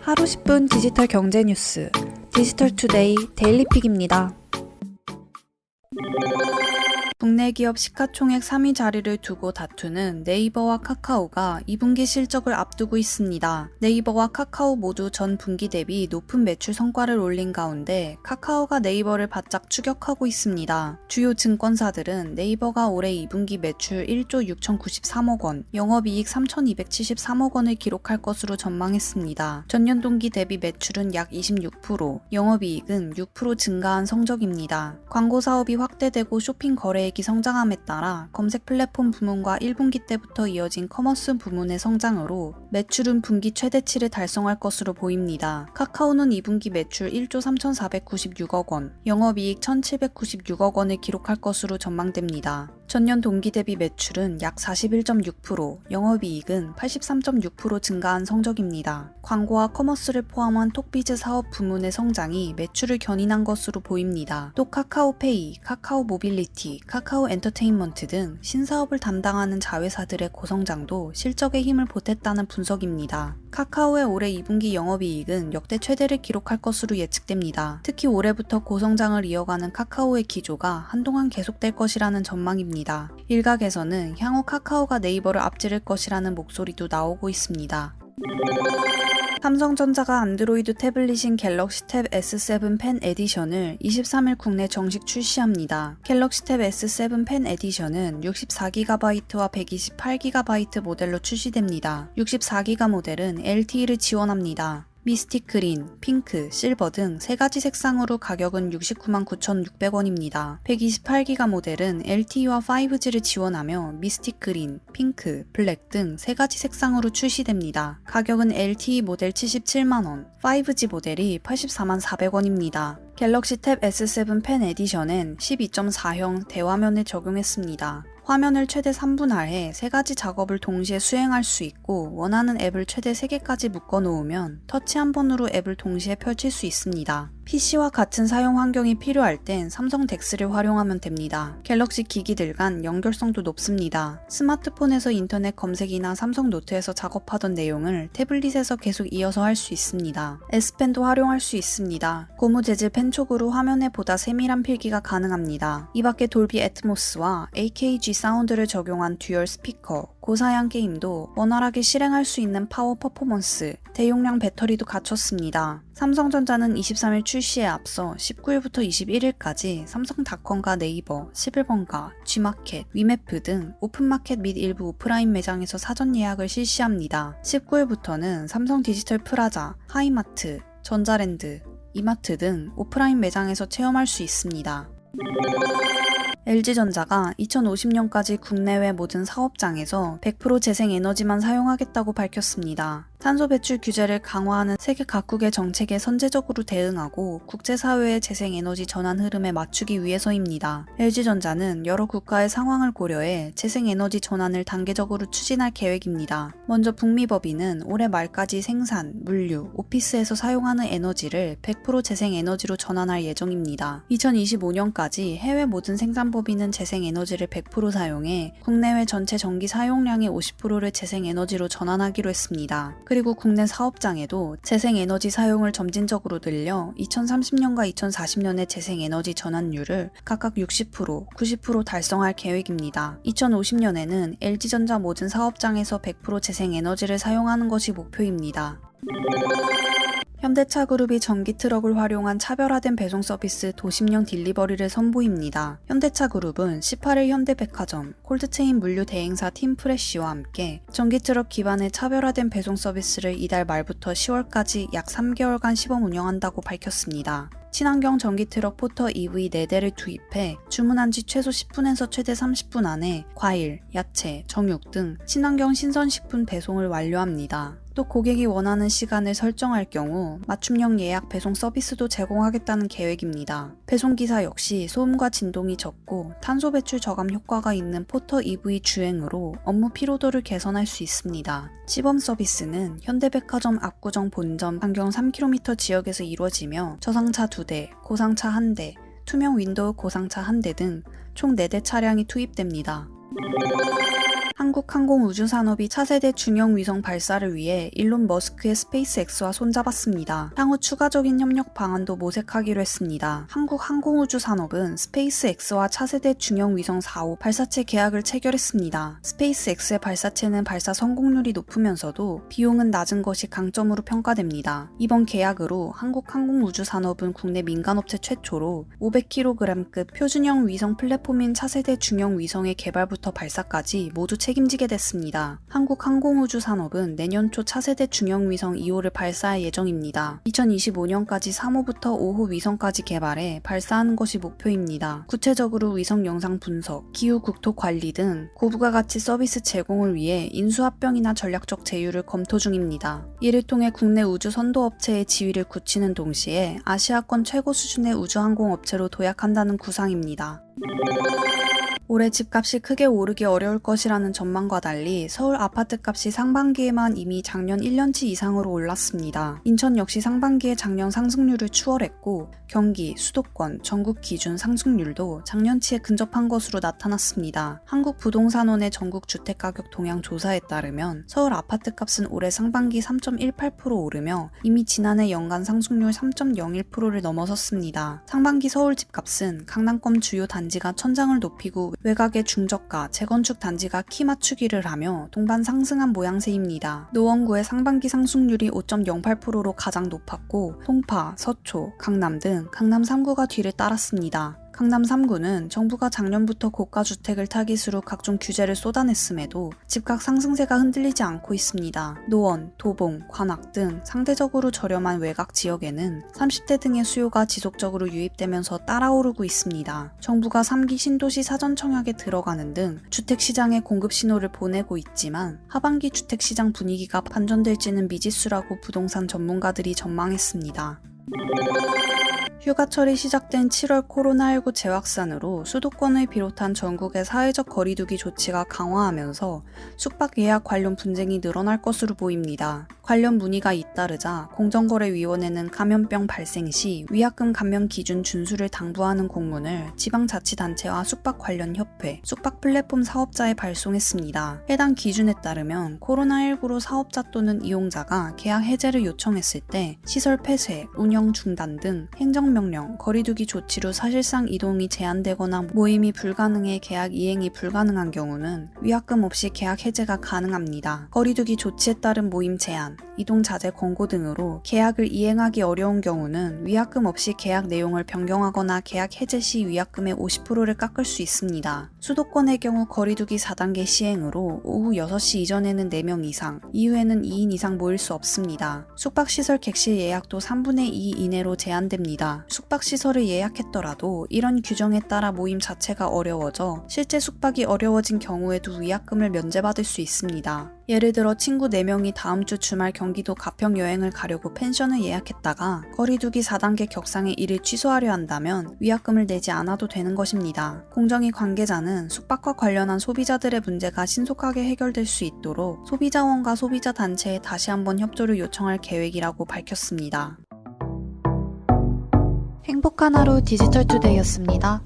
하루 10분 디지털 경제 뉴스 디지털투데이 데일리픽입니다. 국내 기업 시가총액 3위 자리를 두고 다투는 네이버와 카카오가 2분기 실적을 앞두고 있습니다. 네이버와 카카오 모두 전 분기 대비 높은 매출 성과를 올린 가운데 카카오가 네이버를 바짝 추격하고 있습니다. 주요 증권사들은 네이버가 올해 2분기 매출 1조 6,093억 원, 영업이익 3,273억 원을 기록할 것으로 전망했습니다. 전년 동기 대비 매출은 약 26%, 영업이익은 6% 증가한 성적입니다. 광고 사업이 확대되고 쇼핑 거래액이 성장함에 따라 검색 플랫폼 부문과 1분기 때부터 이어진 커머스 부문의 성장으로 매출은 분기 최대치를 달성할 것으로 보입니다. 카카오는 2분기 매출 1조 3,496억 원, 영업이익 1,796억 원을 기록할 것으로 전망됩니다. 전년 동기 대비 매출은 약 41.6%, 영업이익은 83.6% 증가한 성적입니다. 광고와 커머스를 포함한 톡비즈 사업 부문의 성장이 매출을 견인한 것으로 보입니다. 또 카카오페이, 카카오 모빌리티, 카카오 엔터테인먼트 등 신사업을 담당하는 자회사들의 고성장도 실적에 힘을 보탰다는 분석입니다. 카카오의 올해 2분기 영업이익은 역대 최대를 기록할 것으로 예측됩니다. 특히 올해부터 고성장을 이어가는 카카오의 기조가 한동안 계속될 것이라는 전망입니다. 일각에서는 향후 카카오가 네이버를 앞지를 것이라는 목소리도 나오고 있습니다. 삼성전자가 안드로이드 태블릿인 갤럭시 탭 S7 펜 에디션을 23일 국내 정식 출시합니다. 갤럭시 탭 S7 펜 에디션은 64GB와 128GB 모델로 출시됩니다. 64GB 모델은 LTE를 지원합니다. 미스틱 그린, 핑크, 실버 등 3가지 색상으로 가격은 69만 9,600원입니다. 128기가 모델은 LTE와 5G를 지원하며 미스틱 그린, 핑크, 블랙 등 3가지 색상으로 출시됩니다. 가격은 LTE 모델 77만원, 5G 모델이 84만 400원입니다. 갤럭시 탭 S7 펜 에디션은 12.4형 대화면을 적용했습니다. 화면을 최대 3분할해 3가지 작업을 동시에 수행할 수 있고 원하는 앱을 최대 3개까지 묶어 놓으면 터치 한 번으로 앱을 동시에 펼칠 수 있습니다. PC와 같은 사용 환경이 필요할 땐 삼성 덱스를 활용하면 됩니다. 갤럭시 기기들 간 연결성도 높습니다. 스마트폰에서 인터넷 검색이나 삼성 노트에서 작업하던 내용을 태블릿에서 계속 이어서 할 수 있습니다. S펜도 활용할 수 있습니다. 고무 재질 펜촉으로 화면에 보다 세밀한 필기가 가능합니다. 이 밖에 돌비 애트모스와 AKG 사운드를 적용한 듀얼 스피커, 고사양 게임도 원활하게 실행할 수 있는 파워 퍼포먼스, 대용량 배터리도 갖췄습니다. 삼성전자는 23일 출시에 앞서 19일부터 21일까지 삼성닷컴과 네이버, 11번가, G마켓, 위메프 등 오픈마켓 및 일부 오프라인 매장에서 사전 예약을 실시합니다. 19일부터는 삼성 디지털 프라자, 하이마트, 전자랜드, 이마트 등 오프라인 매장에서 체험할 수 있습니다. LG전자가 2050년까지 국내외 모든 사업장에서 100% 재생에너지만 사용하겠다고 밝혔습니다. 탄소 배출 규제를 강화하는 세계 각국의 정책에 선제적으로 대응하고 국제사회의 재생에너지 전환 흐름에 맞추기 위해서입니다. LG전자는 여러 국가의 상황을 고려해 재생에너지 전환을 단계적으로 추진할 계획입니다. 먼저 북미법인은 올해 말까지 생산, 물류, 오피스에서 사용하는 에너지를 100% 재생에너지로 전환할 예정입니다. 2025년까지 해외 모든 생산법인은 재생에너지를 100% 사용해 국내외 전체 전기 사용량의 50%를 재생에너지로 전환하기로 했습니다. 그리고 국내 사업장에도 재생에너지 사용을 점진적으로 늘려 2030년과 2040년의 재생에너지 전환율을 각각 60%, 90% 달성할 계획입니다. 2050년에는 LG전자 모든 사업장에서 100% 재생에너지를 사용하는 것이 목표입니다. 현대차그룹이 전기트럭을 활용한 차별화된 배송 서비스 도심령 딜리버리를 선보입니다. 현대차그룹은 18일 현대백화점, 콜드체인 물류 대행사 팀프레쉬와 함께 전기트럭 기반의 차별화된 배송 서비스를 이달 말부터 10월까지 약 3개월간 시범 운영한다고 밝혔습니다. 친환경 전기트럭 포터 EV 4대를 투입해 주문한 지 최소 10분에서 최대 30분 안에 과일, 야채, 정육 등 친환경 신선식품 배송을 완료합니다. 또 고객이 원하는 시간을 설정할 경우 맞춤형 예약 배송 서비스도 제공하겠다는 계획입니다. 배송기사 역시 소음과 진동이 적고 탄소 배출 저감 효과가 있는 포터 EV 주행으로 업무 피로도를 개선할 수 있습니다. 시범 서비스는 현대백화점 압구정 본점 반경 3km 지역에서 이루어지며 저상차 2대, 고상차 1대, 투명 윈도우 고상차 1대 등 총 4대 차량이 투입됩니다. 한국항공우주산업이 차세대 중형 위성 발사를 위해 일론 머스크의 스페이스X와 손잡았습니다. 향후 추가적인 협력 방안도 모색하기로 했습니다. 한국항공우주산업은 스페이스X와 차세대 중형 위성 4호 발사체 계약을 체결했습니다. 스페이스X의 발사체는 발사 성공률이 높으면서도 비용은 낮은 것이 강점으로 평가됩니다. 이번 계약으로 한국항공우주산업은 국내 민간업체 최초로 500kg급 표준형 위성 플랫폼인 차세대 중형 위성의 개발부터 발사까지 모두 책임지게 됐습니다. 한국항공우주산업은 내년 초 차세대 중형 위성 2호를 발사할 예정입니다. 2025년까지 3호부터 5호 위성까지 개발해 발사하는 것이 목표입니다. 구체적으로 위성 영상 분석, 기후 국토 관리 등 고부가 가치 서비스 제공을 위해 인수합병이나 전략적 제휴를 검토 중입니다. 이를 통해 국내 우주 선도업체의 지위를 굳히는 동시에 아시아권 최고 수준의 우주항공업체로 도약한다는 구상입니다. 올해 집값이 크게 오르기 어려울 것이라는 전망과 달리 서울 아파트값이 상반기에만 이미 작년 1년치 이상으로 올랐습니다. 인천 역시 상반기에 작년 상승률을 추월했고 경기, 수도권, 전국 기준 상승률도 작년치에 근접한 것으로 나타났습니다. 한국부동산원의 전국 주택가격 동향 조사에 따르면 서울 아파트값은 올해 상반기 3.18% 오르며 이미 지난해 연간 상승률 3.01%를 넘어섰습니다. 상반기 서울 집값은 강남권 주요 단지가 천장을 높이고 외곽의 중저가, 재건축 단지가 키 맞추기를 하며 동반 상승한 모양새입니다. 노원구의 상반기 상승률이 5.08%로 가장 높았고 송파, 서초, 강남 등 강남 3구가 뒤를 따랐습니다. 강남 3구는 정부가 작년부터 고가주택을 타깃으로 각종 규제를 쏟아냈음에도 집값 상승세가 흔들리지 않고 있습니다. 노원, 도봉, 관악 등 상대적으로 저렴한 외곽 지역에는 30대 등의 수요가 지속적으로 유입되면서 따라오르고 있습니다. 정부가 3기 신도시 사전청약에 들어가는 등 주택시장에 공급 신호를 보내고 있지만 하반기 주택시장 분위기가 반전될지는 미지수라고 부동산 전문가들이 전망했습니다. 휴가철이 시작된 7월 코로나19 재확산으로 수도권을 비롯한 전국의 사회적 거리두기 조치가 강화하면서 숙박 예약 관련 분쟁이 늘어날 것으로 보입니다. 관련 문의가 잇따르자 공정거래위원회는 감염병 발생 시 위약금 감면 기준 준수를 당부하는 공문을 지방자치단체와 숙박 관련 협회, 숙박 플랫폼 사업자에 발송했습니다. 해당 기준에 따르면 코로나19로 사업자 또는 이용자가 계약 해제를 요청했을 때 시설 폐쇄, 운영 중단 등 행정명령, 거리두기 조치로 사실상 이동이 제한되거나 모임이 불가능해 계약 이행이 불가능한 경우는 위약금 없이 계약 해제가 가능합니다. 거리두기 조치에 따른 모임 제한, 이동 자제 권고 등으로 계약을 이행하기 어려운 경우는 위약금 없이 계약 내용을 변경하거나 계약 해제 시 위약금의 50%를 깎을 수 있습니다. 수도권의 경우 거리두기 4단계 시행으로 오후 6시 이전에는 4명 이상, 이후에는 2인 이상 모일 수 없습니다. 숙박시설 객실 예약도 3분의 2 이내로 제한됩니다. 숙박시설을 예약했더라도 이런 규정에 따라 모임 자체가 어려워져 실제 숙박이 어려워진 경우에도 위약금을 면제받을 수 있습니다. 예를 들어 친구 4명이 다음 주 주말 경기도 가평 여행을 가려고 펜션을 예약했다가 거리두기 4단계 격상에 이를 취소하려 한다면 위약금을 내지 않아도 되는 것입니다. 공정위 관계자는 숙박과 관련한 소비자들의 문제가 신속하게 해결될 수 있도록 소비자원과 소비자 단체에 다시 한번 협조를 요청할 계획이라고 밝혔습니다. 행복한 하루 디지털투데이였습니다.